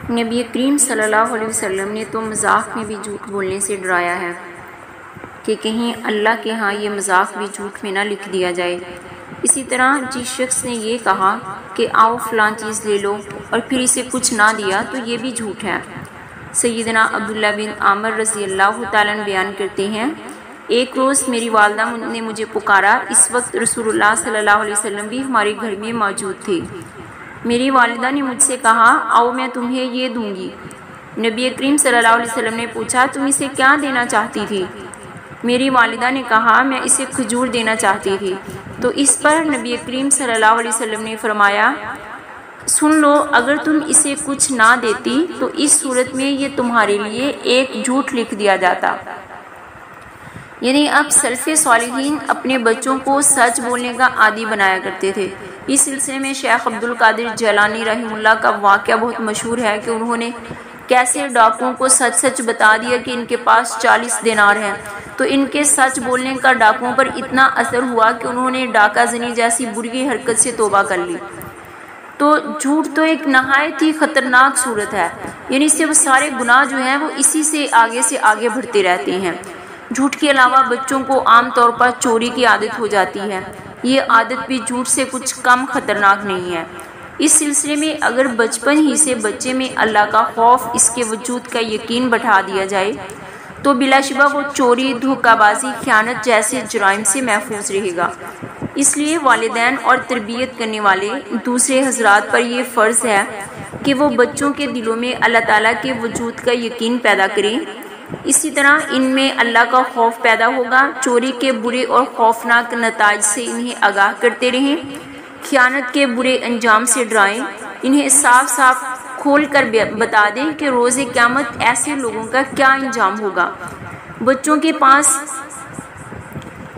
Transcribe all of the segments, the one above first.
نبی کریم صلی اللہ علیہ وسلم نے تو مذاق میں بھی جھوٹ بولنے سے ڈرایا ہے کہ کہیں اللہ کے ہاں یہ مذاق بھی جھوٹ میں نہ لکھ دیا جائے۔ اسی طرح جس شخص نے یہ کہا کہ آؤ فلاں چیز لے لو اور پھر اسے کچھ نہ دیا تو یہ بھی جھوٹ ہے۔ سیدنا عبداللہ بن عامر رضی اللہ تعالیٰ عنہ بیان کرتے ہیں، ایک روز میری والدہ نے مجھے پکارا، اس وقت رسول اللہ صلی اللہ علیہ وسلم بھی ہمارے گھر میں موجود تھے۔ میری والدہ نے مجھ سے کہا، آؤ میں تمہیں یہ دوں گی۔ نبی کریم صلی اللہ علیہ وسلم نے پوچھا، تم اسے کیا دینا چاہتی تھی؟ میری والدہ نے کہا، میں اسے کھجور دینا چاہتی تھی۔ تو اس پر نبی کریم صلی اللہ علیہ وسلم نے فرمایا، سن لو، اگر تم اسے کچھ نہ دیتی تو اس صورت میں یہ تمہارے لیے ایک جھوٹ لکھ دیا جاتا۔ یعنی اب سلف صالحین اپنے بچوں کو سچ بولنے کا عادی بنایا کرتے تھے۔ اس سلسلے میں شیخ عبد القادر جیلانی رحمہ اللہ کا واقعہ بہت مشہور ہے کہ انہوں نے کیسے ڈاکوؤں کو سچ سچ بتا دیا کہ ان کے پاس 40 دینار ہیں، تو ان کے سچ بولنے کا ڈاکوؤں پر اتنا اثر ہوا کہ انہوں نے ڈاکہ زنی جیسی بری حرکت سے توبہ کر لی۔ تو جھوٹ تو ایک نہایت ہی خطرناک صورت ہے، یعنی اس سے وہ سارے گناہ جو ہیں وہ اسی سے آگے بڑھتے رہتے ہیں۔ جھوٹ کے علاوہ بچوں کو عام طور پر چوری کی عادت ہو جاتی ہے، یہ عادت بھی جھوٹ سے کچھ کم خطرناک نہیں ہے۔ اس سلسلے میں اگر بچپن ہی سے بچے میں اللہ کا خوف، اس کے وجود کا یقین بٹھا دیا جائے تو بلا شبہ وہ چوری، دھوکہ بازی، خیانت جیسے جرائم سے محفوظ رہے گا۔ اس لیے والدین اور تربیت کرنے والے دوسرے حضرات پر یہ فرض ہے کہ وہ بچوں کے دلوں میں اللہ تعالیٰ کے وجود کا یقین پیدا کریں۔ اسی طرح ان میں اللہ کا خوف پیدا ہوگا، چوری کے برے اور خوفناک نتائج سے انہیں آگاہ کرتے رہیں، خیانت کے برے انجام سے ڈرائیں، انہیں صاف صاف کھول کر بتا دیں کہ روز قیامت ایسے لوگوں کا کیا انجام ہوگا۔ بچوں کے پاس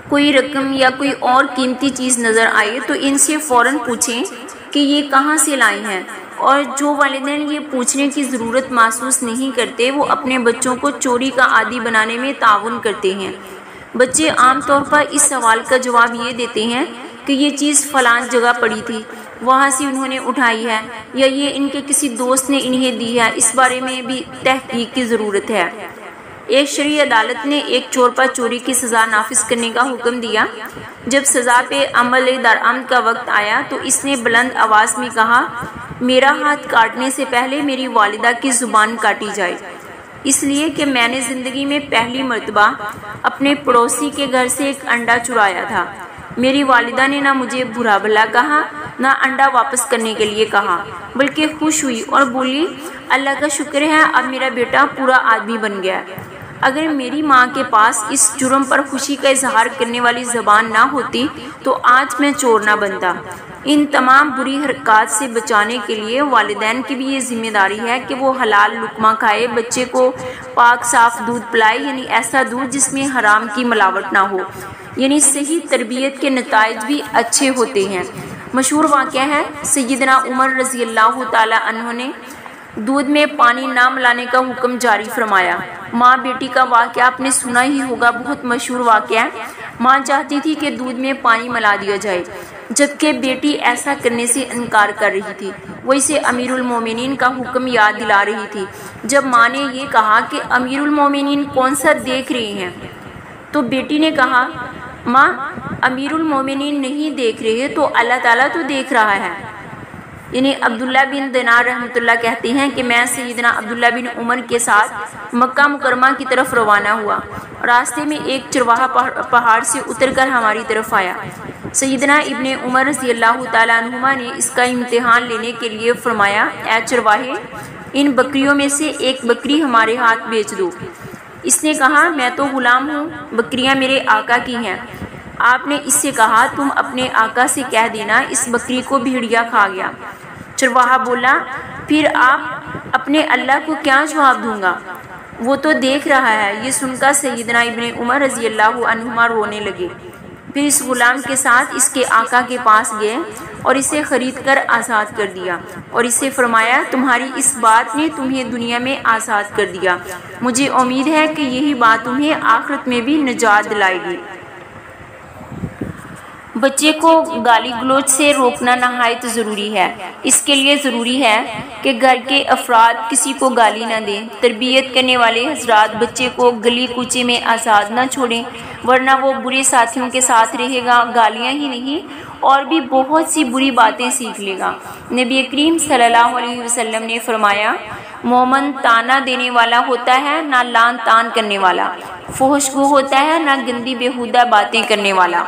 کوئی رقم یا کوئی اور قیمتی چیز نظر آئے تو ان سے فوراً پوچھیں کہ یہ کہاں سے لائی ہیں، اور جو والدین یہ پوچھنے کی ضرورت محسوس نہیں کرتے وہ اپنے بچوں کو چوری کا عادی بنانے میں تعاون کرتے ہیں۔ بچے عام طور پر اس سوال کا جواب یہ دیتے ہیں کہ یہ چیز فلاں جگہ پڑی تھی، وہاں سے انہوں نے اٹھائی ہے، یا یہ ان کے کسی دوست نے انہیں دی ہے، اس بارے میں بھی تحقیق کی ضرورت ہے۔ ایک شرعی عدالت نے ایک چور پر چوری کی سزا نافذ کرنے کا حکم دیا۔ جب سزا پہ عمل درآمد کا وقت آیا تو اس نے بلند آواز میں کہا، میرا ہاتھ کاٹنے سے پہلے میری والدہ کی زبان کاٹی جائے، اس لیے کہ میں نے زندگی میں پہلی مرتبہ اپنے پڑوسی کے گھر سے ایک انڈا چرایا تھا۔ میری والدہ نے نہ مجھے برا بھلا کہا، نہ انڈا واپس کرنے کے لیے کہا، بلکہ خوش ہوئی اور بولی، اللہ کا شکر ہے، اب میرا بیٹا پورا آدمی بن گیا۔ اگر میری ماں کے پاس اس جرم پر خوشی کا اظہار کرنے والی زبان نہ ہوتی تو آج میں چور نہ بنتا۔ ان تمام بری حرکات سے بچانے کے لیے والدین کی بھی یہ ذمہ داری ہے کہ وہ حلال لقمہ کھائے، بچے کو پاک صاف دودھ پلائے، یعنی ایسا دودھ جس میں حرام کی ملاوٹ نہ ہو، یعنی صحیح تربیت کے نتائج بھی اچھے ہوتے ہیں۔ مشہور واقعہ ہے، سیدنا عمر رضی اللہ تعالی عنہ نے دودھ میں پانی نہ ملانے کا حکم جاری فرمایا۔ ماں بیٹی کا واقعہ آپ نے سنا ہی ہوگا، بہت مشہور واقعہ ہے۔ ماں چاہتی تھی کہ دودھ میں پانی ملا دیا جائے، جبکہ بیٹی ایسا کرنے سے انکار کر رہی تھی۔ وہ اسے امیر المومنین کا حکم یاد دلا رہی تھی۔ جب ماں نے یہ کہا کہ امیر المومنین کون سا دیکھ رہے ہیں، تو بیٹی نے کہا، ماں امیر المومنین نہیں دیکھ رہے تو اللہ تعالیٰ تو دیکھ رہا ہے۔ یعنی عبداللہ بن دینار رحمۃ اللہ کہتے ہیں کہ میں سیدنا عبداللہ بن عمر کے ساتھ مکہ مکرمہ کی طرف روانہ ہوا، راستے میں ایک چرواہا پہاڑ سے اتر کر ہماری طرف آیا۔ سیدنا ابن عمر رضی اللہ تعالیٰ عنہما نے اس کا امتحان لینے کے لیے فرمایا، اے چرواہے، ان بکریوں میں سے ایک بکری ہمارے ہاتھ بیچ دو۔ اس نے کہا، میں تو غلام ہوں، بکریاں میرے آقا کی ہیں۔ آپ نے اس سے کہا، تم اپنے آقا سے کہہ دینا اس بکری کو بھیڑیا کھا گیا۔ چرواہا بولا، پھر آپ اپنے اللہ کو کیا جواب دوں گا، وہ تو دیکھ رہا ہے۔ یہ سن کر سیدنا ابن عمر رضی اللہ عنہما رونے لگے، پھر اس غلام کے ساتھ اس کے آقا کے پاس گئے اور اسے خرید کر آزاد کر دیا، اور اسے فرمایا، تمہاری اس بات نے تمہیں دنیا میں آزاد کر دیا، مجھے امید ہے کہ یہی بات تمہیں آخرت میں بھی نجات دلائے گی۔ بچے کو گالی گلوچ سے روکنا نہایت ضروری ہے۔ اس کے لیے ضروری ہے کہ گھر کے افراد کسی کو گالی نہ دیں۔ تربیت کرنے والے حضرات بچے کو گلی کوچے میں آزاد نہ چھوڑیں، ورنہ وہ برے ساتھیوں کے ساتھ رہے گا، گالیاں ہی نہیں اور بھی بہت سی بری باتیں سیکھ لے گا۔ نبی کریم صلی اللہ علیہ وسلم نے فرمایا، مومن تانا دینے والا ہوتا ہے نہ لعن طعن کرنے والا، فحش گو ہوتا ہے نہ گندی بیہودہ باتیں کرنے والا۔